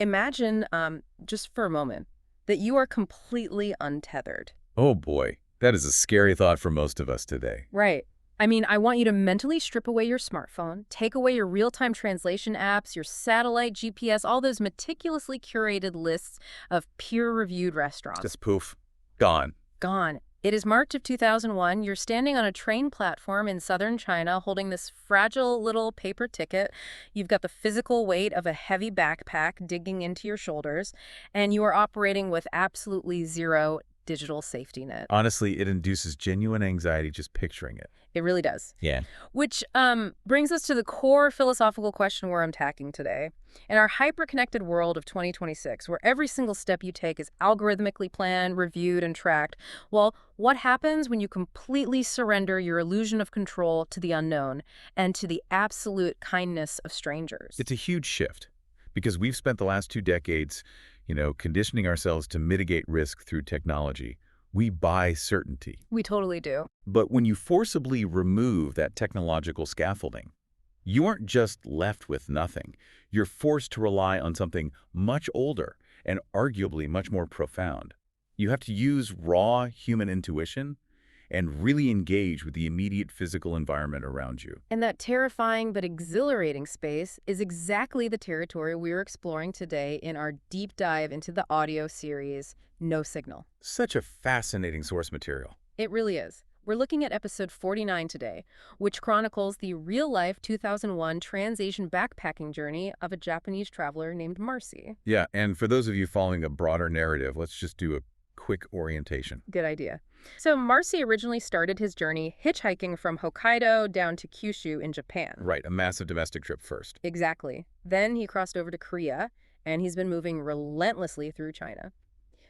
Imagine, just for a moment, that you are completely untethered. Oh boy, that is a scary thought for most of us today. Right. I mean, I want you to mentally strip away your smartphone, take away your real-time translation apps, your satellite GPS, all those meticulously curated lists of peer-reviewed restaurants. Just poof, gone. Gone. It is March of 2001. You're standing on a train platform in southern China holding this fragile little paper ticket. You've got the physical weight of a heavy backpack digging into your shoulders, and you are operating with absolutely zero digital safety net. Honestly, it induces genuine anxiety just picturing it. It really does. Yeah. Which brings us to the core philosophical question we're unpacking today. In our hyper-connected world of 2026, where every single step you take is algorithmically planned, reviewed, and tracked, well, what happens when you completely surrender your illusion of control to the unknown and to the absolute kindness of strangers? It's a huge shift because we've spent the last 2 decades, conditioning ourselves to mitigate risk through technology. We buy certainty. We totally do. But when you forcibly remove that technological scaffolding, you aren't just left with nothing. You're forced to rely on something much older and arguably much more profound. You have to use raw human intuition and really engage with the immediate physical environment around you. And that terrifying but exhilarating space is exactly the territory we're exploring today in our deep dive into the audio series, No Signal. Such a fascinating source material. It really is. We're looking at episode 49 today, which chronicles the real-life 2001 trans-Asian backpacking journey of a Japanese traveler named Marcy. Yeah, and for those of you following a broader narrative, let's just do a quick orientation. Good idea. So Marcy originally started his journey hitchhiking from Hokkaido down to Kyushu in Japan. Right, a massive domestic trip first. Exactly. Then he crossed over to Korea, and he's been moving relentlessly through China.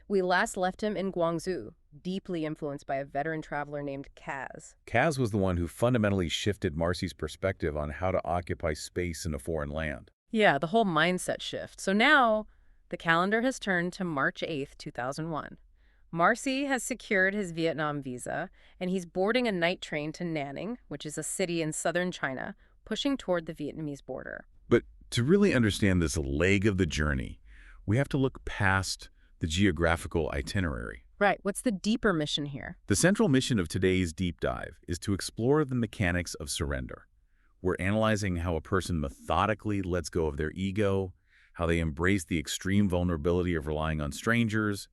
We last left him in Guangzhou, deeply influenced by a veteran traveler named Kaz. Kaz was the one who fundamentally shifted Marcy's perspective on how to occupy space in a foreign land. Yeah, the whole mindset shift. So now, the calendar has turned to March 8th, 2001. Marcy has secured his Vietnam visa, and he's boarding a night train to Nanning, which is a city in southern China, pushing toward the Vietnamese border. But to really understand this leg of the journey, we have to look past the geographical itinerary. Right. What's the deeper mission here? The central mission of today's deep dive is to explore the mechanics of surrender. We're analyzing how a person methodically lets go of their ego, how they embrace the extreme vulnerability of relying on strangers,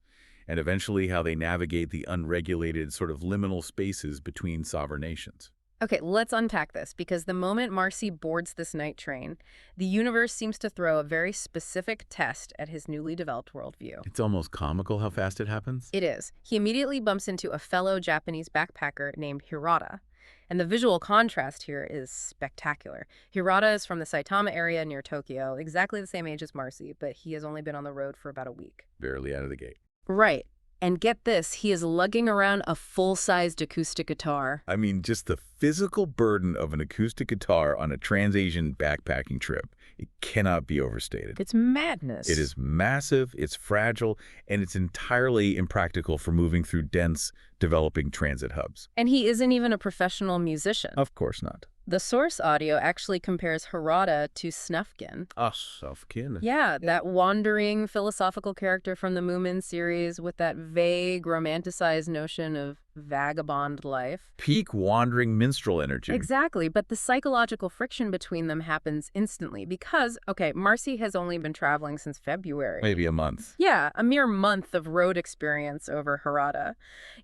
and eventually how they navigate the unregulated sort of liminal spaces between sovereign nations. Okay, let's unpack this, because the moment Marcy boards this night train, the universe seems to throw a very specific test at his newly developed worldview. It's almost comical how fast it happens. It is. He immediately bumps into a fellow Japanese backpacker named Hirata. And the visual contrast here is spectacular. Hirata is from the Saitama area near Tokyo, exactly the same age as Marcy, but he has only been on the road for about a week. Barely out of the gate. Right. And get this, he is lugging around a full-sized acoustic guitar. I mean, just the physical burden of an acoustic guitar on a trans-Asian backpacking trip, it cannot be overstated. It's madness. It is massive, it's fragile, and it's entirely impractical for moving through dense, developing transit hubs. And he isn't even a professional musician. Of course not. The source audio actually compares Hirata to Snufkin. Snufkin? Yeah, that wandering philosophical character from the Moomin series with that vague, romanticized notion of vagabond life. Peak wandering minstrel energy. Exactly, but the psychological friction between them happens instantly because, okay, Marcy has only been traveling since February. Maybe a month. Yeah, a mere month of road experience over Hirata.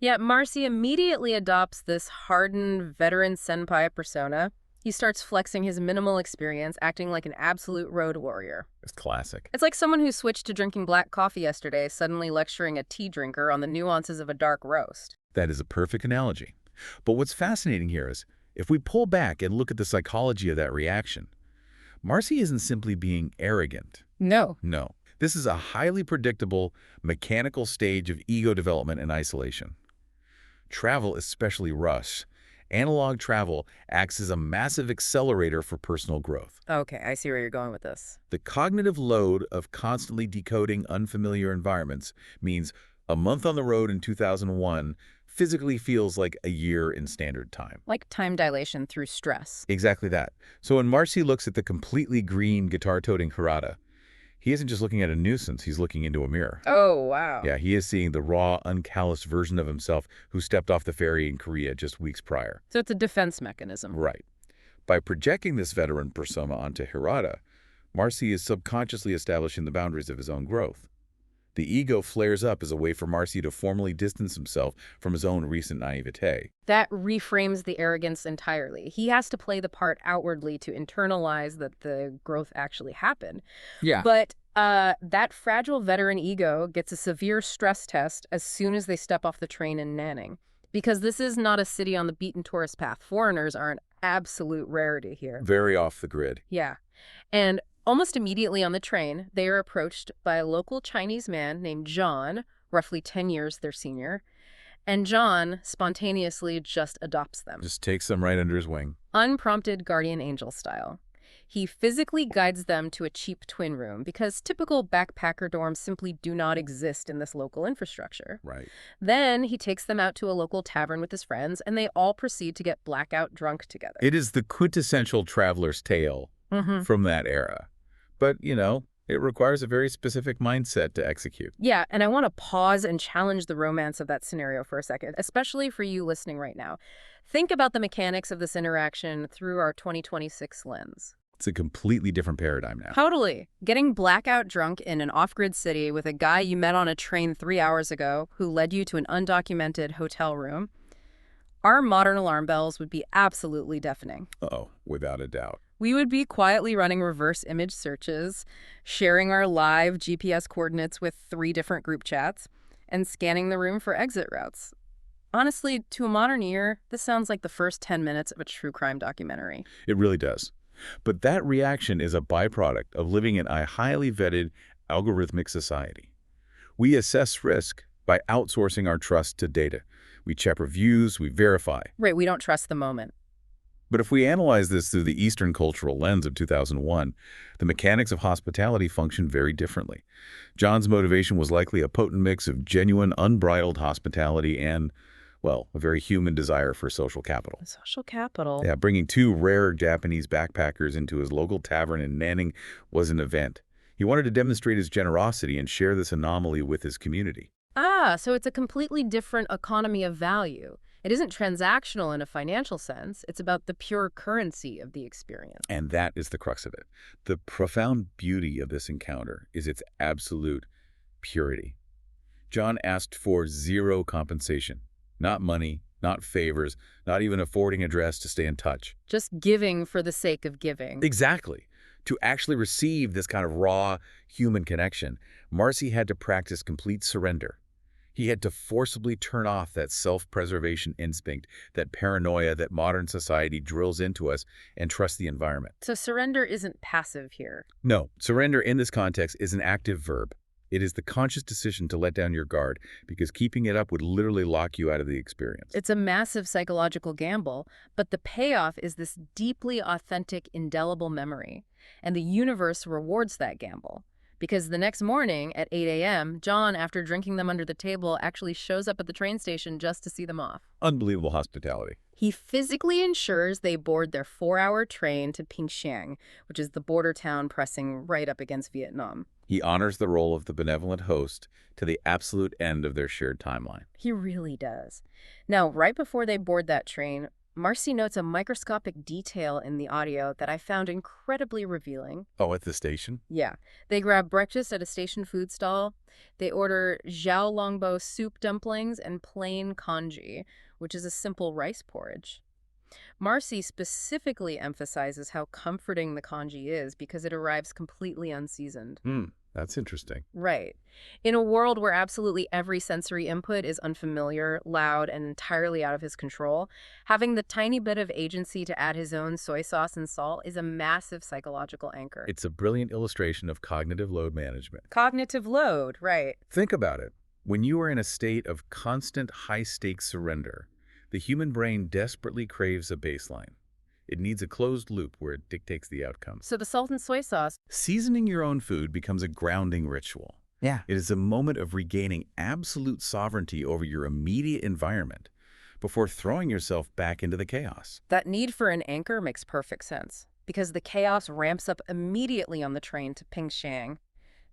Yet Marcy immediately adopts this hardened veteran senpai persona. He starts flexing his minimal experience, acting like an absolute road warrior. It's classic. It's like someone who switched to drinking black coffee yesterday suddenly lecturing a tea drinker on the nuances of a dark roast. That is a perfect analogy. But what's fascinating here is, if we pull back and look at the psychology of that reaction, Marcy isn't simply being arrogant. No. No. This is a highly predictable, mechanical stage of ego development and isolation. Travel, especially rush, analog travel acts as a massive accelerator for personal growth. Okay, I see where you're going with this. The cognitive load of constantly decoding unfamiliar environments means a month on the road in 2001 physically feels like a year in standard time. Like time dilation through stress. Exactly that. So when Marcy looks at the completely green guitar-toting Hirata, He isn't just looking at a nuisance, he's looking into a mirror. Oh, wow. Yeah, he is seeing the raw, uncalloused version of himself who stepped off the ferry in Korea just weeks prior. So it's a defense mechanism. Right. By projecting this veteran persona onto Hirata, Marcy is subconsciously establishing the boundaries of his own growth. The ego flares up as a way for Marcy to formally distance himself from his own recent naivete. That reframes the arrogance entirely. He has to play the part outwardly to internalize that the growth actually happened. Yeah. But that fragile veteran ego gets a severe stress test as soon as they step off the train in Nanning. Because this is not a city on the beaten tourist path. Foreigners are an absolute rarity here. Very off the grid. Yeah. And almost immediately on the train, they are approached by a local Chinese man named John, roughly 10 years their senior. And John spontaneously just adopts them. Just takes them right under his wing. Unprompted guardian angel style. He physically guides them to a cheap twin room because typical backpacker dorms simply do not exist in this local infrastructure. Right. Then he takes them out to a local tavern with his friends, and they all proceed to get blackout drunk together. It is the quintessential traveler's tale from that era. But, it requires a very specific mindset to execute. Yeah, and I want to pause and challenge the romance of that scenario for a second, especially for you listening right now. Think about the mechanics of this interaction through our 2026 lens. It's a completely different paradigm now. Totally. Getting blackout drunk in an off-grid city with a guy you met on a train 3 hours ago who led you to an undocumented hotel room. Our modern alarm bells would be absolutely deafening. Oh, without a doubt. We would be quietly running reverse image searches, sharing our live GPS coordinates with 3 different group chats, and scanning the room for exit routes. Honestly, to a modern ear, this sounds like the first 10 minutes of a true crime documentary. It really does. But that reaction is a byproduct of living in a highly vetted, algorithmic society. We assess risk by outsourcing our trust to data. We check reviews, we verify. Right, we don't trust the moment. But if we analyze this through the Eastern cultural lens of 2001, the mechanics of hospitality function very differently. John's motivation was likely a potent mix of genuine, unbridled hospitality and, well, a very human desire for social capital. Social capital. Yeah, bringing 2 rare Japanese backpackers into his local tavern in Nanning was an event. He wanted to demonstrate his generosity and share this anomaly with his community. Ah, so it's a completely different economy of value. It isn't transactional in a financial sense. It's about the pure currency of the experience. And that is the crux of it. The profound beauty of this encounter is its absolute purity. John asked for 0 compensation. Not money, not favors, not even a forwarding address to stay in touch. Just giving for the sake of giving. Exactly. To actually receive this kind of raw human connection, Marcy had to practice complete surrender. He had to forcibly turn off that self-preservation instinct, that paranoia that modern society drills into us, and trust the environment. So surrender isn't passive here. No, surrender in this context is an active verb. It is the conscious decision to let down your guard because keeping it up would literally lock you out of the experience. It's a massive psychological gamble, but the payoff is this deeply authentic, indelible memory. And the universe rewards that gamble. Because the next morning at 8 a.m., John, after drinking them under the table, actually shows up at the train station just to see them off. Unbelievable hospitality. He physically ensures they board their 4-hour train to Pingshan, which is the border town pressing right up against Vietnam. He honors the role of the benevolent host to the absolute end of their shared timeline. He really does. Now, right before they board that train, Marcy notes a microscopic detail in the audio that I found incredibly revealing. Oh, at the station? Yeah. They grab breakfast at a station food stall. They order xiaolongbo soup dumplings and plain congee, which is a simple rice porridge. Marcy specifically emphasizes how comforting the congee is because it arrives completely unseasoned. That's interesting. Right. In a world where absolutely every sensory input is unfamiliar, loud, and entirely out of his control, having the tiny bit of agency to add his own soy sauce and salt is a massive psychological anchor. It's a brilliant illustration of cognitive load management. Cognitive load, right. Think about it. When you are in a state of constant high-stakes surrender, the human brain desperately craves a baseline. It needs a closed loop where it dictates the outcome. So the salt and soy sauce. Seasoning your own food becomes a grounding ritual. Yeah. It is a moment of regaining absolute sovereignty over your immediate environment before throwing yourself back into the chaos. That need for an anchor makes perfect sense because the chaos ramps up immediately on the train to Pingshan.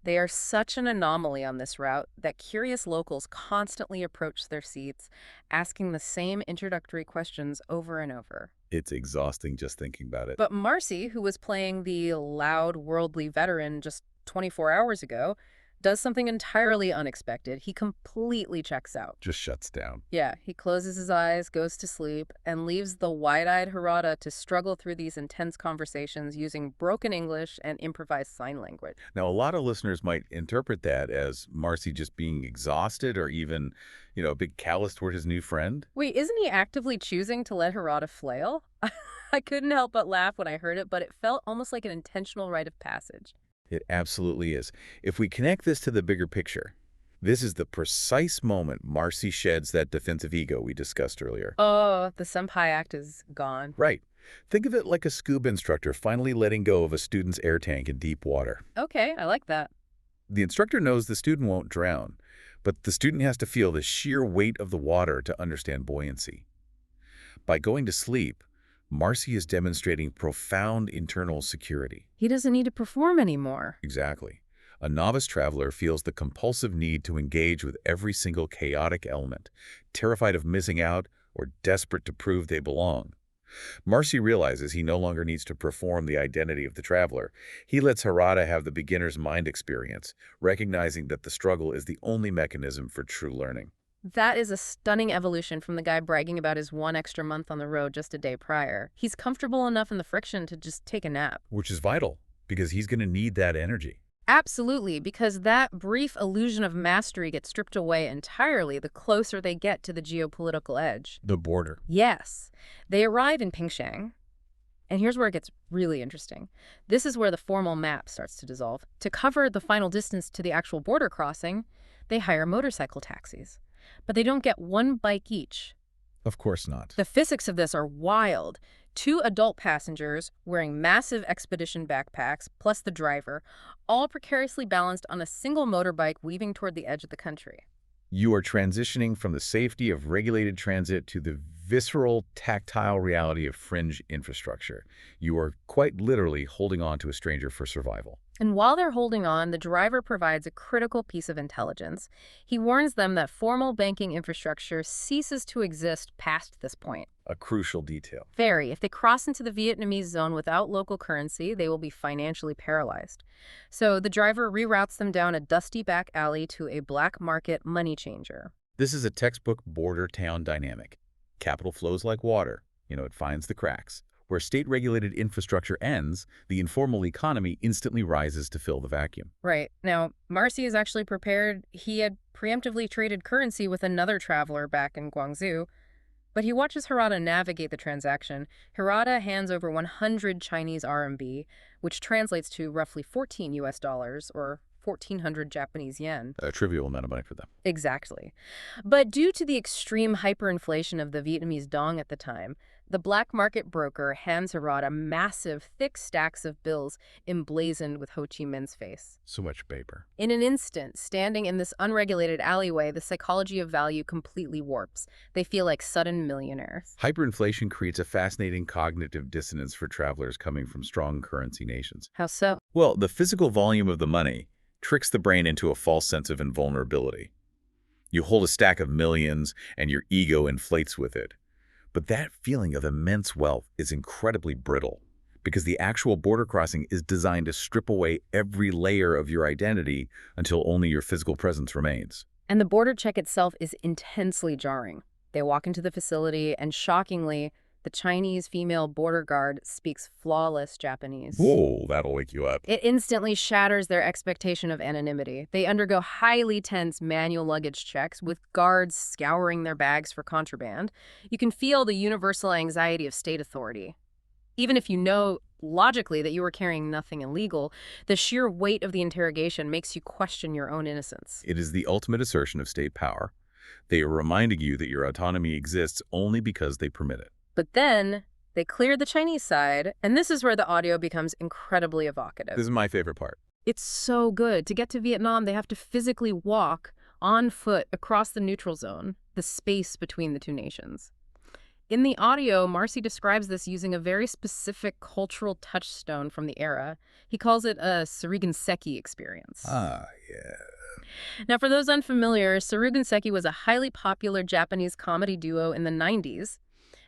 They are such an anomaly on this route that curious locals constantly approach their seats, asking the same introductory questions over and over. It's exhausting just thinking about it. But Marcy, who was playing the loud, worldly veteran just 24 hours ago, does something entirely unexpected. He completely checks out. Just shuts down. Yeah, he closes his eyes, goes to sleep, and leaves the wide-eyed Harada to struggle through these intense conversations using broken English and improvised sign language. Now, a lot of listeners might interpret that as Marcy just being exhausted or even, a bit callous toward his new friend. Wait, isn't he actively choosing to let Harada flail? I couldn't help but laugh when I heard it, but it felt almost like an intentional rite of passage. It absolutely is. If we connect this to the bigger picture, this is the precise moment Marcy sheds that defensive ego we discussed earlier. Oh, the senpai act is gone. Right. Think of it like a scuba instructor finally letting go of a student's air tank in deep water. Okay, I like that. The instructor knows the student won't drown, but the student has to feel the sheer weight of the water to understand buoyancy. By going to sleep, Marcy is demonstrating profound internal security. He doesn't need to perform anymore. Exactly. A novice traveler feels the compulsive need to engage with every single chaotic element, terrified of missing out or desperate to prove they belong. Marcy realizes he no longer needs to perform the identity of the traveler. He lets Harada have the beginner's mind experience, recognizing that the struggle is the only mechanism for true learning. That is a stunning evolution from the guy bragging about his one extra month on the road just a day prior. He's comfortable enough in the friction to just take a nap. Which is vital, because he's going to need that energy. Absolutely, because that brief illusion of mastery gets stripped away entirely the closer they get to the geopolitical edge. The border. Yes. They arrive in Pingshan, and here's where it gets really interesting. This is where the formal map starts to dissolve. To cover the final distance to the actual border crossing, they hire motorcycle taxis. But they don't get one bike each. Of course not. The physics of this are wild. 2 adult passengers wearing massive expedition backpacks, plus the driver, all precariously balanced on a single motorbike weaving toward the edge of the country. You are transitioning from the safety of regulated transit to the visceral, tactile reality of fringe infrastructure. You are quite literally holding on to a stranger for survival. And while they're holding on, the driver provides a critical piece of intelligence. He warns them that formal banking infrastructure ceases to exist past this point. A crucial detail. Very. If they cross into the Vietnamese zone without local currency, they will be financially paralyzed. So the driver reroutes them down a dusty back alley to a black market money changer. This is a textbook border town dynamic. Capital flows like water. It finds the cracks. Where state-regulated infrastructure ends, the informal economy instantly rises to fill the vacuum. Right. Now, Marcy is actually prepared. He had preemptively traded currency with another traveler back in Guangzhou, but he watches Harada navigate the transaction. Harada hands over 100 Chinese RMB, which translates to roughly 14 US dollars or 1,400 Japanese yen. A trivial amount of money for them. Exactly. But due to the extreme hyperinflation of the Vietnamese dong at the time, the black market broker hands Harada massive, thick stacks of bills emblazoned with Ho Chi Minh's face. So much paper. In an instant, standing in this unregulated alleyway, the psychology of value completely warps. They feel like sudden millionaires. Hyperinflation creates a fascinating cognitive dissonance for travelers coming from strong currency nations. How so? Well, the physical volume of the money tricks the brain into a false sense of invulnerability. You hold a stack of millions, and your ego inflates with it. But that feeling of immense wealth is incredibly brittle because the actual border crossing is designed to strip away every layer of your identity until only your physical presence remains. And the border check itself is intensely jarring. They walk into the facility, and shockingly, the Chinese female border guard speaks flawless Japanese. Whoa, that'll wake you up. It instantly shatters their expectation of anonymity. They undergo highly tense manual luggage checks with guards scouring their bags for contraband. You can feel the universal anxiety of state authority. Even if you know logically that you are carrying nothing illegal, the sheer weight of the interrogation makes you question your own innocence. It is the ultimate assertion of state power. They are reminding you that your autonomy exists only because they permit it. But then they clear the Chinese side, and this is where the audio becomes incredibly evocative. This is my favorite part. It's so good. To get to Vietnam, they have to physically walk on foot across the neutral zone, the space between the two nations. In the audio, Marcy describes this using a very specific cultural touchstone from the era. He calls it a Sarugenseki experience. Ah, yeah. Now, for those unfamiliar, Sarugenseki was a highly popular Japanese comedy duo in the 90s,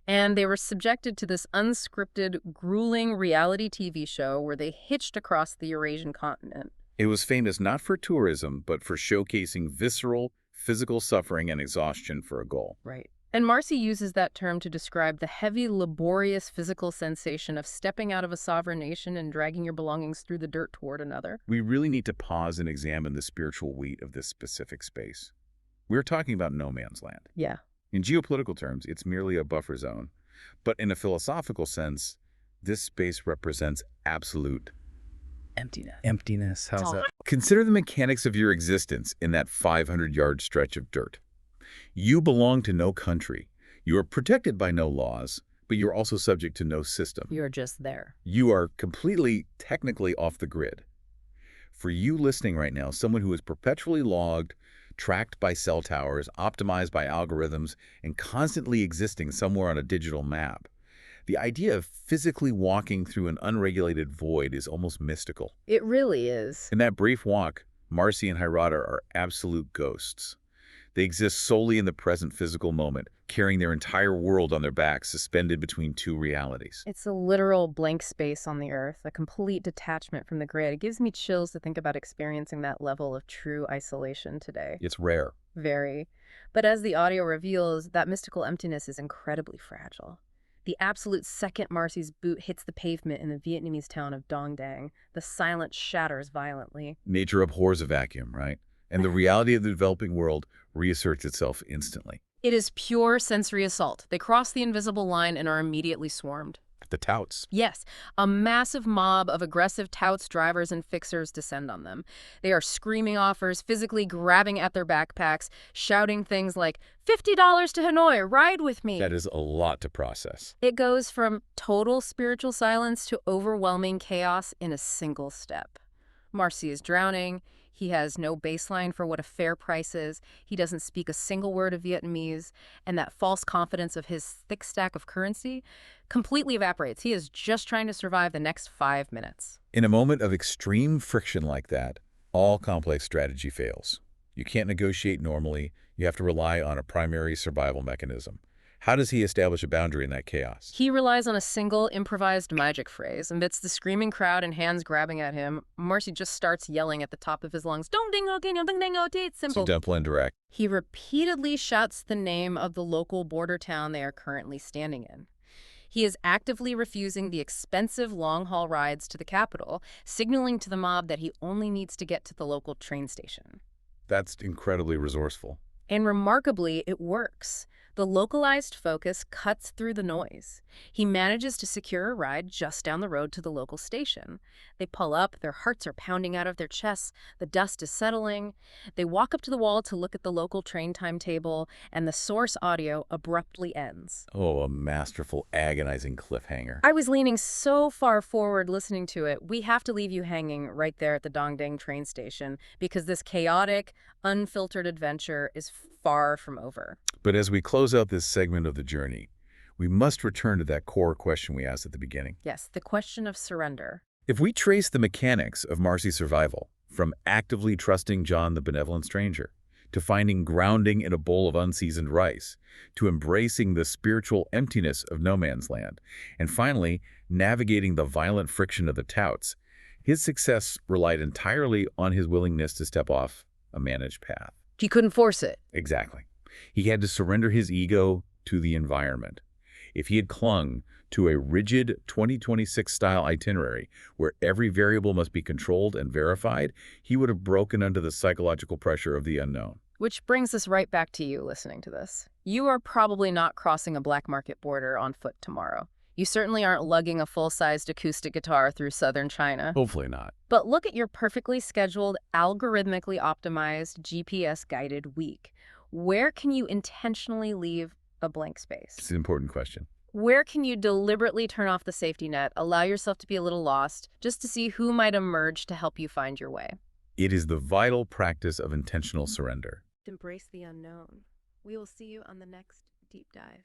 and they were subjected to this unscripted, grueling reality TV show where they hitched across the Eurasian continent. It was famous not for tourism, but for showcasing visceral, physical suffering and exhaustion for a goal. Right. And Marcy uses that term to describe the heavy, laborious physical sensation of stepping out of a sovereign nation and dragging your belongings through the dirt toward another. We really need to pause and examine the spiritual weight of this specific space. We're talking about no man's land. Yeah. In geopolitical terms, it's merely a buffer zone. But in a philosophical sense, this space represents absolute Emptiness. emptiness. How's Oh. that? Consider the mechanics of your existence in that 500-yard stretch of dirt. You belong to no country. You are protected by no laws, but you're also subject to no system. You're just there. You are completely, technically off the grid. For you listening right now, someone who is perpetually logged, tracked by cell towers, optimized by algorithms, and constantly existing somewhere on a digital map, the idea of physically walking through an unregulated void is almost mystical. It really is. In that brief walk, Marcy and Hirata are absolute ghosts. They exist solely in the present physical moment, carrying their entire world on their backs, suspended between two realities. It's a literal blank space on the earth, a complete detachment from the grid. It gives me chills to think about experiencing that level of true isolation today. It's rare. Very. But as the audio reveals, that mystical emptiness is incredibly fragile. The absolute second Marcy's boot hits the pavement in the Vietnamese town of Dong Dang, the silence shatters violently. Nature abhors a vacuum, right? And the reality of the developing world reasserts itself instantly. It is pure sensory assault. They cross the invisible line and are immediately swarmed. The touts. Yes, a massive mob of aggressive touts, drivers, and fixers descend on them. They are screaming offers, physically grabbing at their backpacks, shouting things like, $50 to Hanoi, ride with me. That is a lot to process. It goes from total spiritual silence to overwhelming chaos in a single step. Marcy is drowning. He has no baseline for what a fair price is. He doesn't speak a single word of Vietnamese. And that false confidence of his thick stack of currency completely evaporates. He is just trying to survive the next 5 minutes. In a moment of extreme friction like that, all complex strategy fails. You can't negotiate normally. You have to rely on a primary survival mechanism. How does he establish a boundary in that chaos? He relies on a single improvised magic phrase. Amidst the screaming crowd and hands grabbing at him, Marcy just starts yelling at the top of his lungs, "Dong ding o ding ding ding o." It's simple. Simple and direct. He repeatedly shouts the name of the local border town they are currently standing in. He is actively refusing the expensive long-haul rides to the capital, signaling to the mob that he only needs to get to the local train station. That's incredibly resourceful. And remarkably, it works. The localized focus cuts through the noise. He manages to secure a ride just down the road to the local station. They pull up, their hearts are pounding out of their chests, the dust is settling. They walk up to the wall to look at the local train timetable, and the source audio abruptly ends. Oh, a masterful, agonizing cliffhanger. I was leaning so far forward listening to it. We have to leave you hanging right there at the Dongdaeng train station because this chaotic, unfiltered adventure is far from over. But as we close out this segment of the journey, we must return to that core question we asked at the beginning. Yes, the question of surrender. If we trace the mechanics of Marcy's survival, from actively trusting John the benevolent stranger, to finding grounding in a bowl of unseasoned rice, to embracing the spiritual emptiness of no man's land, and finally, navigating the violent friction of the touts, his success relied entirely on his willingness to step off a managed path. He couldn't force it. Exactly. He had to surrender his ego to the environment. If he had clung to a rigid 2026-style itinerary where every variable must be controlled and verified, he would have broken under the psychological pressure of the unknown. Which brings us right back to you listening to this. You are probably not crossing a black market border on foot tomorrow. You certainly aren't lugging a full-sized acoustic guitar through southern China. Hopefully not. But look at your perfectly scheduled, algorithmically optimized, GPS-guided week. Where can you intentionally leave a blank space? It's an important question. Where can you deliberately turn off the safety net, allow yourself to be a little lost, just to see who might emerge to help you find your way? It is the vital practice of intentional surrender. Embrace the unknown. We will see you on the next deep dive.